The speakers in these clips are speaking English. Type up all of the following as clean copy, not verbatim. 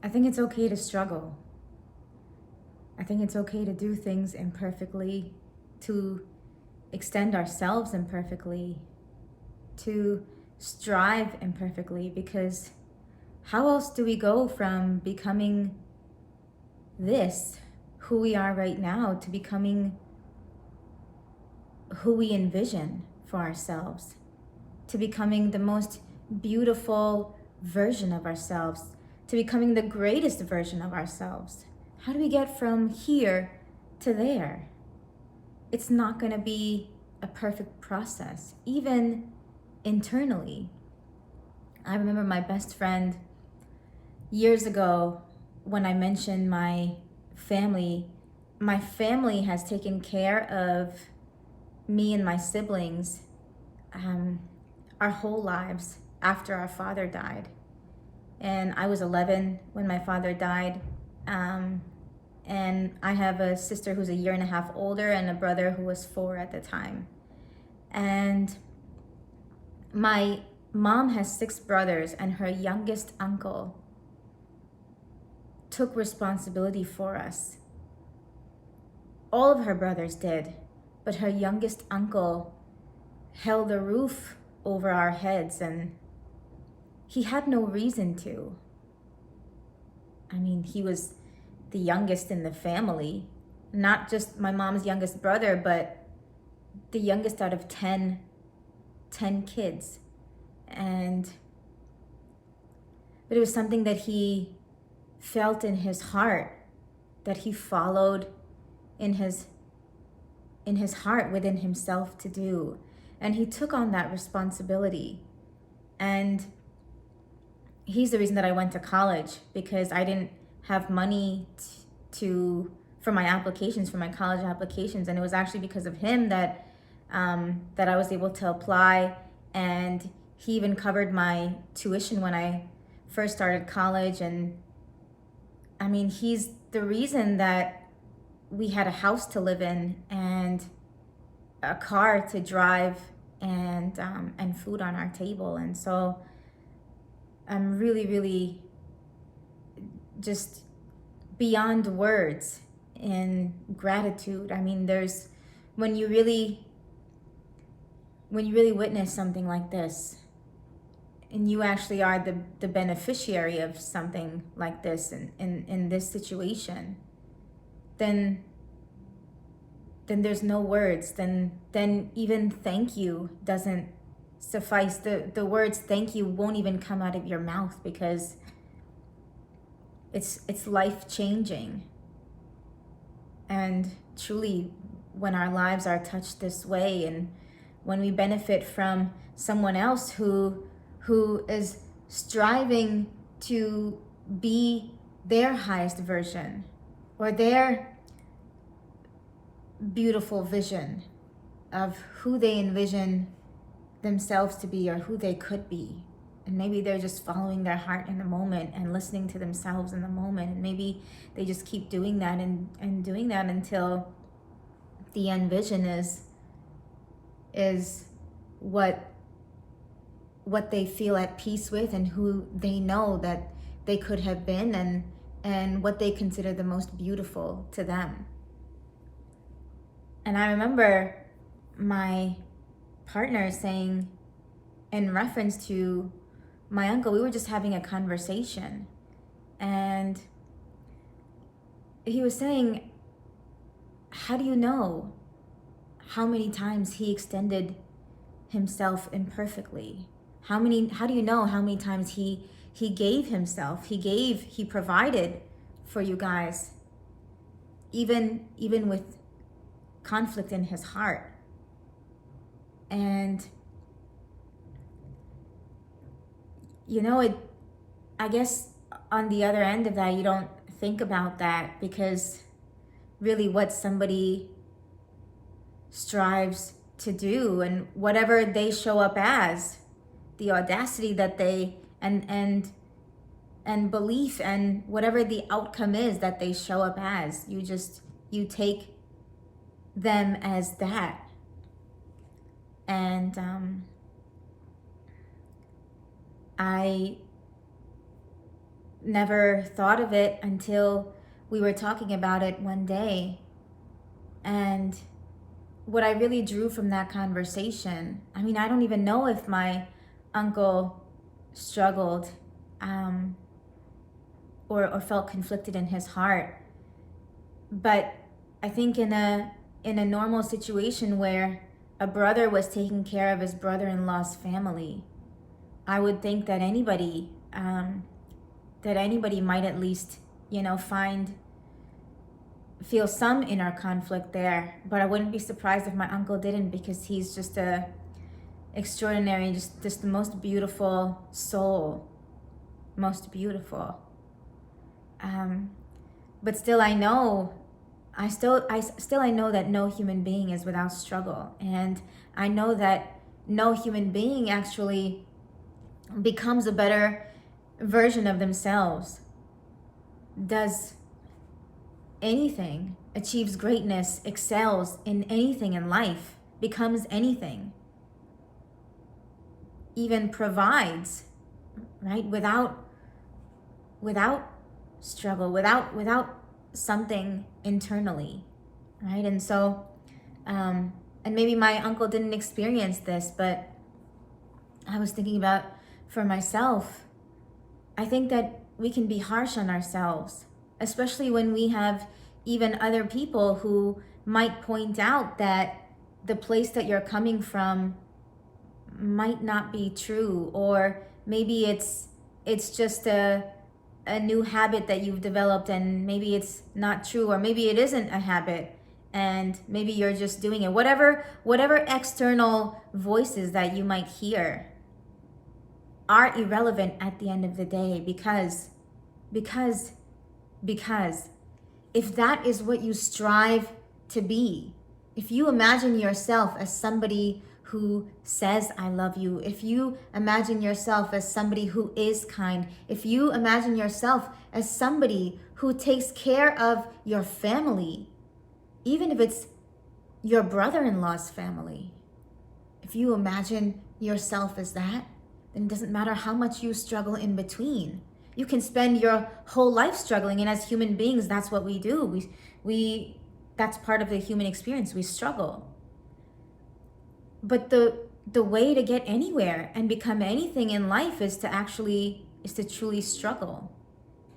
I think it's okay to struggle. I think it's okay to do things imperfectly, to extend ourselves imperfectly, to strive imperfectly, because how else do we go from becoming this, who we are right now, to becoming who we envision for ourselves, to becoming the most beautiful version of ourselves, to becoming the greatest version of ourselves? How do we get from here to there? It's not going to be a perfect process, even internally. I remember my best friend years ago when I mentioned my family has taken care of me and my siblings our whole lives after our father died. And I was 11 when my father died. And I have a sister who's a year and a half older and a brother who was 4 at the time. And my mom has 6 brothers, and her youngest uncle took responsibility for us. All of her brothers did, but her youngest uncle held a roof over our heads, and he had no reason to. I mean, he was the youngest in the family, not just my mom's youngest brother, but the youngest out of 10 kids. But it was something that he felt in his heart, that he followed in his heart within himself to do. And he took on that responsibility. And he's the reason that I went to college, because I didn't have money for my applications, for my college applications. And it was actually because of him that I was able to apply. And he even covered my tuition when I first started college. And I mean, he's the reason that we had a house to live in and a car to drive and food on our table. And so I'm really, really just beyond words in gratitude. I mean, when you really witness something like this, and you actually are the beneficiary of something like this in this situation, then there's no words. Then even thank you doesn't suffice. The words thank you won't even come out of your mouth, because it's life-changing. And truly, when our lives are touched this way, and when we benefit from someone else who is striving to be their highest version, or their beautiful vision of who they envision themselves to be, or who they could be. And maybe they're just following their heart in the moment and listening to themselves in the moment. And maybe they just keep doing that and doing that until the end vision is what they feel at peace with, and who they know that they could have been, and what they consider the most beautiful to them. And I remember my partner saying, in reference to my uncle, we were just having a conversation, and he was saying, how do you know how many times he extended himself imperfectly? How do you know how many times he gave himself, he provided for you guys, even with conflict in his heart? And I guess on the other end of that, you don't think about that, because really what somebody strives to do, and whatever they show up as, the audacity that they and belief, and whatever the outcome is that they show up as, you take them as that. And I, never thought of it until we were talking about it one day. And what I really drew from that conversation, I mean, I don't even know if my uncle struggled or felt conflicted in his heart. But I think in a normal situation where a brother was taking care of his brother-in-law's family, I would think that anybody might at least, feel some inner conflict there. But I wouldn't be surprised if my uncle didn't, because he's just a extraordinary, just the most beautiful soul, most beautiful. But still, I know that no human being is without struggle, and I know that no human being actually becomes a better version of themselves, does anything, achieves greatness, excels in anything in life, becomes anything, even provides, right? Without struggle, without something internally, right? And so, and maybe my uncle didn't experience this, but I was thinking about for myself, I think that we can be harsh on ourselves, especially when we have even other people who might point out that the place that you're coming from might not be true, or maybe it's just a new habit that you've developed, and maybe it's not true, or maybe it isn't a habit and maybe you're just doing it. Whatever external voices that you might hear are irrelevant at the end of the day, because if that is what you strive to be, if you imagine yourself as somebody who says I love you, if you imagine yourself as somebody who is kind, if you imagine yourself as somebody who takes care of your family, even if it's your brother-in-law's family, if you imagine yourself as that, then it doesn't matter how much you struggle in between. You can spend your whole life struggling, and as human beings, that's what we do. We that's part of the human experience. We struggle. But the way to get anywhere and become anything in life is to truly struggle.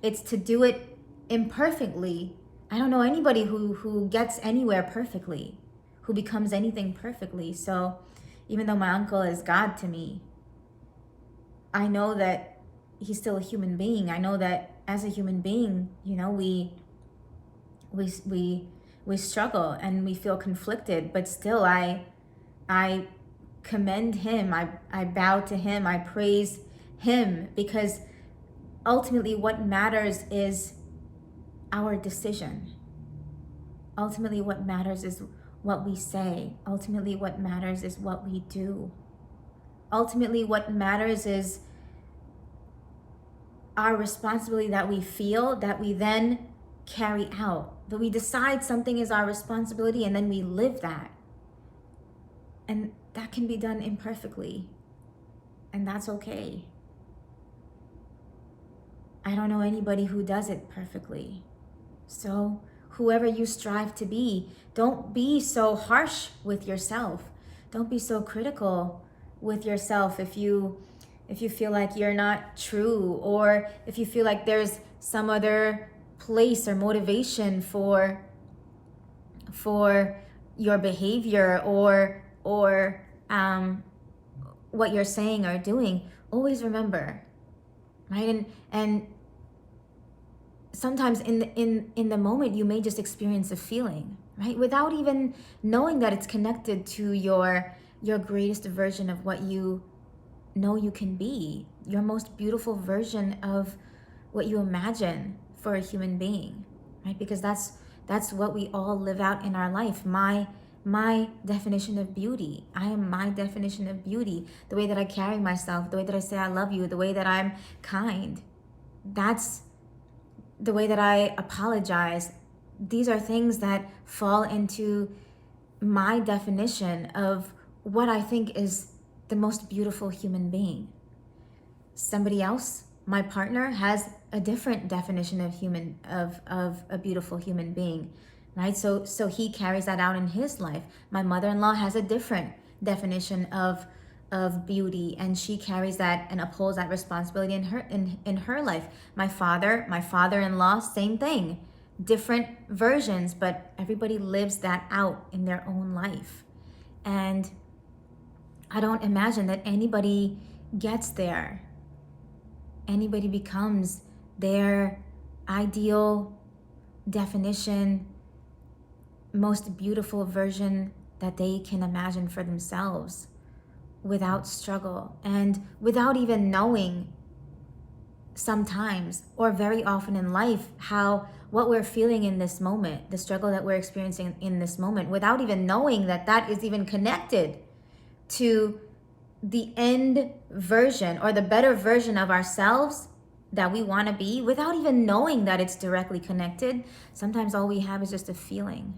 It's to do it imperfectly. I don't know anybody who gets anywhere perfectly, who becomes anything perfectly. So even though my uncle is God to me, I know that he's still a human being. I know that as a human being, we struggle and we feel conflicted, but still I commend him. I bow to him. I praise him, because ultimately what matters is our decision. Ultimately what matters is what we say. Ultimately what matters is what we do. Ultimately what matters is our responsibility that we feel, that we then carry out. That we decide something is our responsibility and then we live that. And that can be done imperfectly, and that's okay. I don't know anybody who does it perfectly. So whoever you strive to be, don't be so harsh with yourself. Don't be so critical with yourself if you feel like you're not true, or if you feel like there's some other place or motivation for your behavior or what you're saying or doing. Always remember, right? And sometimes in the moment you may just experience a feeling, right, without even knowing that it's connected to your greatest version of what you know you can be, your most beautiful version of what you imagine for a human being, right? Because that's what we all live out in our life. My definition of beauty. I am my definition of beauty. The way that I carry myself, the way that I say I love you, the way that I'm kind. That's the way that I apologize. These are things that fall into my definition of what I think is the most beautiful human being. Somebody else my partner has a different definition of of a beautiful human being, right? So he carries that out in his life. My mother-in-law has a different definition of beauty, and she carries that and upholds that responsibility in her life. My father-in-law, same thing, different versions, but everybody lives that out in their own life. And I don't imagine that anybody gets there. Anybody becomes their ideal definition, most beautiful version that they can imagine for themselves without struggle and without even knowing sometimes or very often in life how what we're feeling in this moment, the struggle that we're experiencing in this moment, without even knowing that that is even connected to the end version or the better version of ourselves that we want to be, without even knowing that it's directly connected. Sometimes all we have is just a feeling.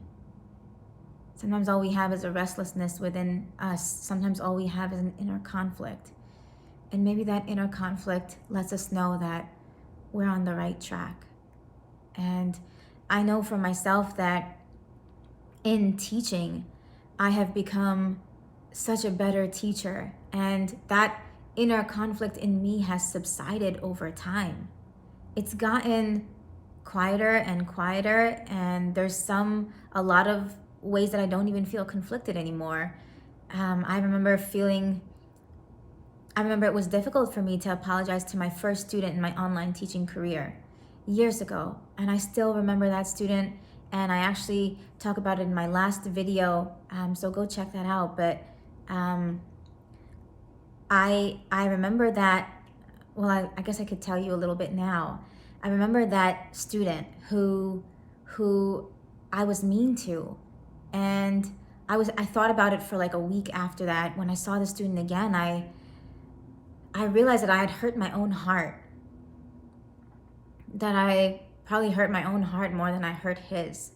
Sometimes all we have is a restlessness within us. Sometimes all we have is an inner conflict. And maybe that inner conflict lets us know that we're on the right track. And I know for myself that in teaching, I have become such a better teacher, and that inner conflict in me has subsided over time. It's gotten quieter and quieter, and there's a lot of ways that I don't even feel conflicted anymore. I remember it was difficult for me to apologize to my first student in my online teaching career years ago. And I still remember that student, and I actually talk about it in my last video, so go check that out. But I remember that, well, I guess I could tell you a little bit now. I remember that student who I was mean to, and I thought about it for like a week after that. When I saw the student again, I realized that I had hurt my own heart, that I probably hurt my own heart more than I hurt his.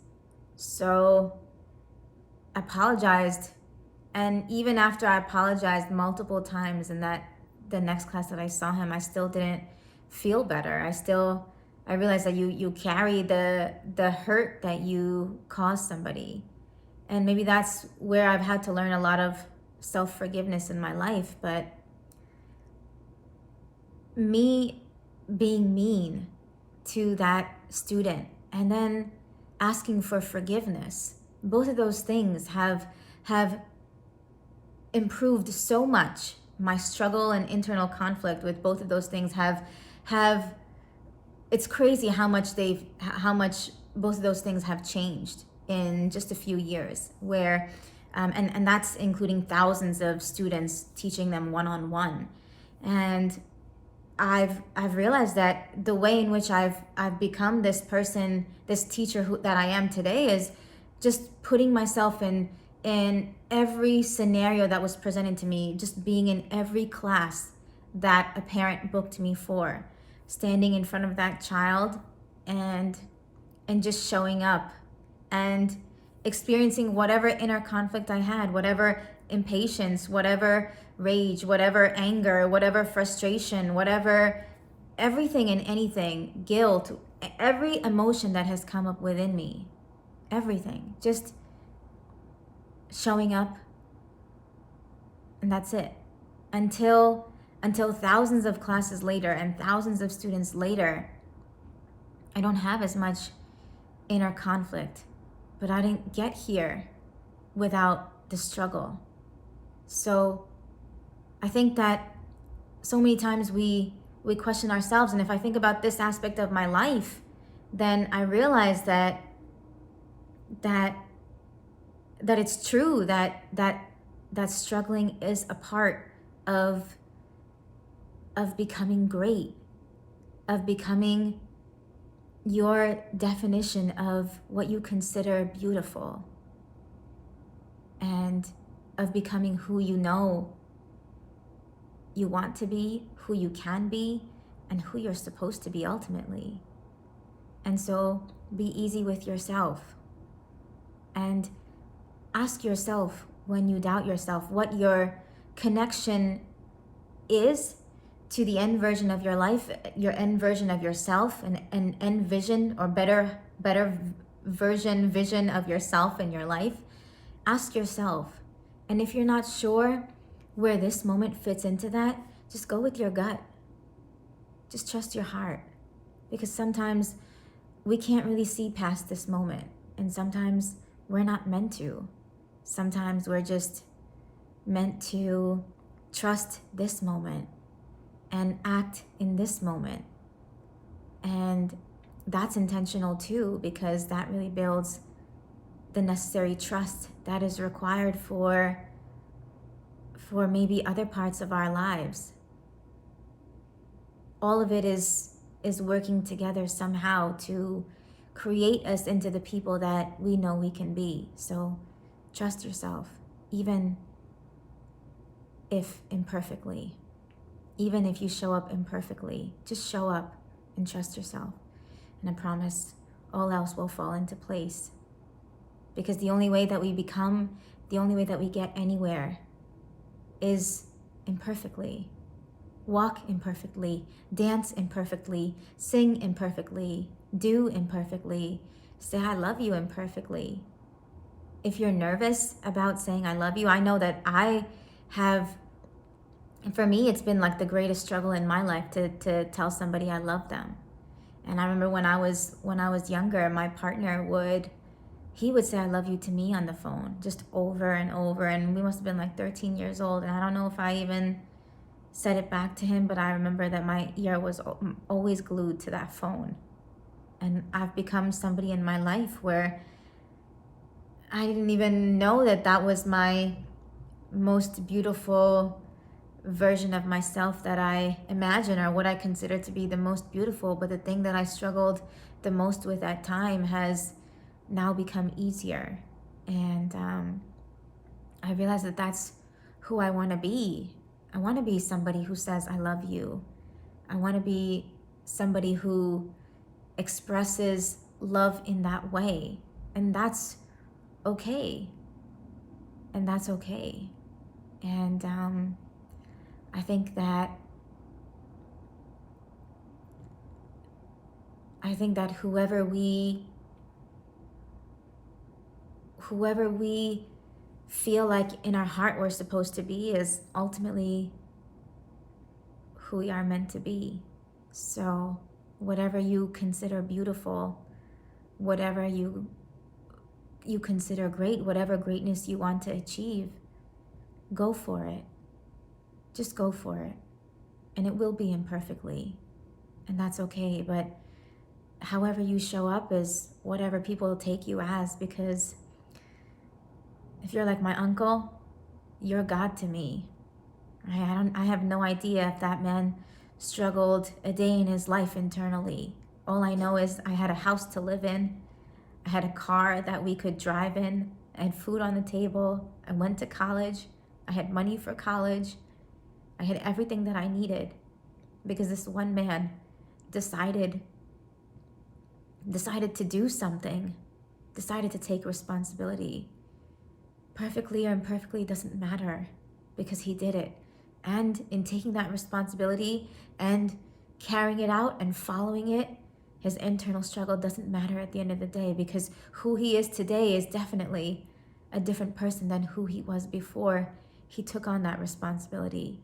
So I apologized. And even after I apologized multiple times in the next class that I saw him, I still didn't feel better. I realized that you carry the hurt that you caused somebody. And maybe that's where I've had to learn a lot of self-forgiveness in my life. But me being mean to that student and then asking for forgiveness, both of those things have improved so much. My struggle and internal conflict with both of those things have it's crazy how much both of those things have changed in just a few years, where and that's including thousands of students, teaching them one-on-one. And I've realized that the way in which I've become this person, this teacher that I am today, is just putting myself in every scenario that was presented to me, just being in every class that a parent booked me for, standing in front of that child and just showing up and experiencing whatever inner conflict I had, whatever impatience, whatever rage, whatever anger, whatever frustration, whatever, everything and anything, guilt, every emotion that has come up within me, everything, just showing up. And that's it. Until thousands of classes later and thousands of students later, I don't have as much inner conflict. But I didn't get here without the struggle. So I think that so many times we question ourselves. And if I think about this aspect of my life, then I realize that it's true that struggling is a part of becoming great, of becoming your definition of what you consider beautiful, and of becoming who you know you want to be, who you can be, and who you're supposed to be ultimately. And so be easy with yourself and ask yourself, when you doubt yourself, what your connection is to the end version of your life, your end version of yourself, an end vision or better vision of yourself and your life, ask yourself. And if you're not sure where this moment fits into that, just go with your gut. Just trust your heart. Because sometimes we can't really see past this moment. And sometimes we're not meant to. Sometimes we're just meant to trust this moment and act in this moment. And that's intentional too, because that really builds the necessary trust that is required for maybe other parts of our lives. All of it is working together somehow to create us into the people that we know we can be. So trust yourself, even if imperfectly. Even if you show up imperfectly, just show up and trust yourself. And I promise all else will fall into place. Because the only way that we become, the only way that we get anywhere is imperfectly. Walk imperfectly, dance imperfectly, sing imperfectly, do imperfectly, say I love you imperfectly. If you're nervous about saying I love you, I know that I have. And for me, it's been like the greatest struggle in my life to tell somebody I love them. And I remember when I was younger, my partner would say I love you to me on the phone just over and over. And we must have been like 13 years old. And I don't know if I even said it back to him, but I remember that my ear was always glued to that phone. And I've become somebody in my life where I didn't even know that that was my most beautiful version of myself that I imagine, or what I consider to be the most beautiful. But the thing that I struggled the most with at time has now become easier. And I realized that that's who I want to be. I want to be somebody who says I love you. I want to be somebody who expresses love in that way. And that's okay. And that's okay. And I think that whoever we feel like in our heart we're supposed to be is ultimately who we are meant to be. So whatever you consider beautiful, whatever you consider great, whatever greatness you want to achieve, go for it. Just go for it. And it will be imperfectly. And that's okay. But however you show up is whatever people take you as, because if you're like my uncle, you're God to me. I have no idea if that man struggled a day in his life internally. All I know is I had a house to live in. I had a car that we could drive in. I had food on the table. I went to college. I had money for college. I had everything that I needed because this one man decided to do something, decided to take responsibility. Perfectly or imperfectly doesn't matter, because he did it. And in taking that responsibility and carrying it out and following it, his internal struggle doesn't matter at the end of the day, because who he is today is definitely a different person than who he was before he took on that responsibility.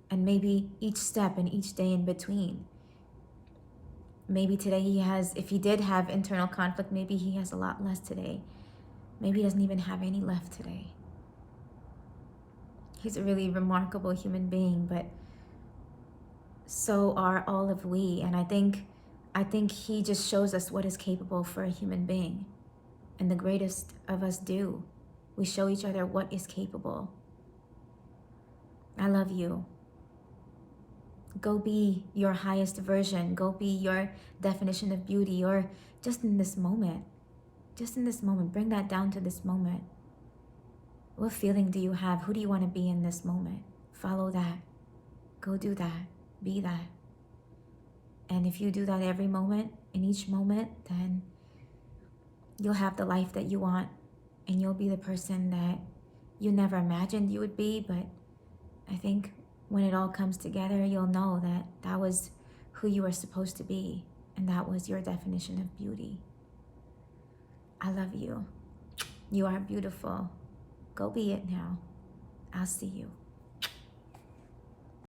And maybe each step and each day in between. Maybe today if he did have internal conflict, maybe he has a lot less today. Maybe he doesn't even have any left today. He's a really remarkable human being, but so are all of we. And I think he just shows us what is capable for a human being. And the greatest of us do. We show each other what is capable. I love you. Go be your highest version. Go be your definition of beauty, or just in this moment. Just in this moment. Bring that down to this moment. What feeling do you have? Who do you want to be in this moment? Follow that. Go do that. Be that. And if you do that every moment, in each moment, then you'll have the life that you want, and you'll be the person that you never imagined you would be. But I think when it all comes together, you'll know that that was who you were supposed to be, and that was your definition of beauty. I love you. You are beautiful. Go be it now. I'll see you.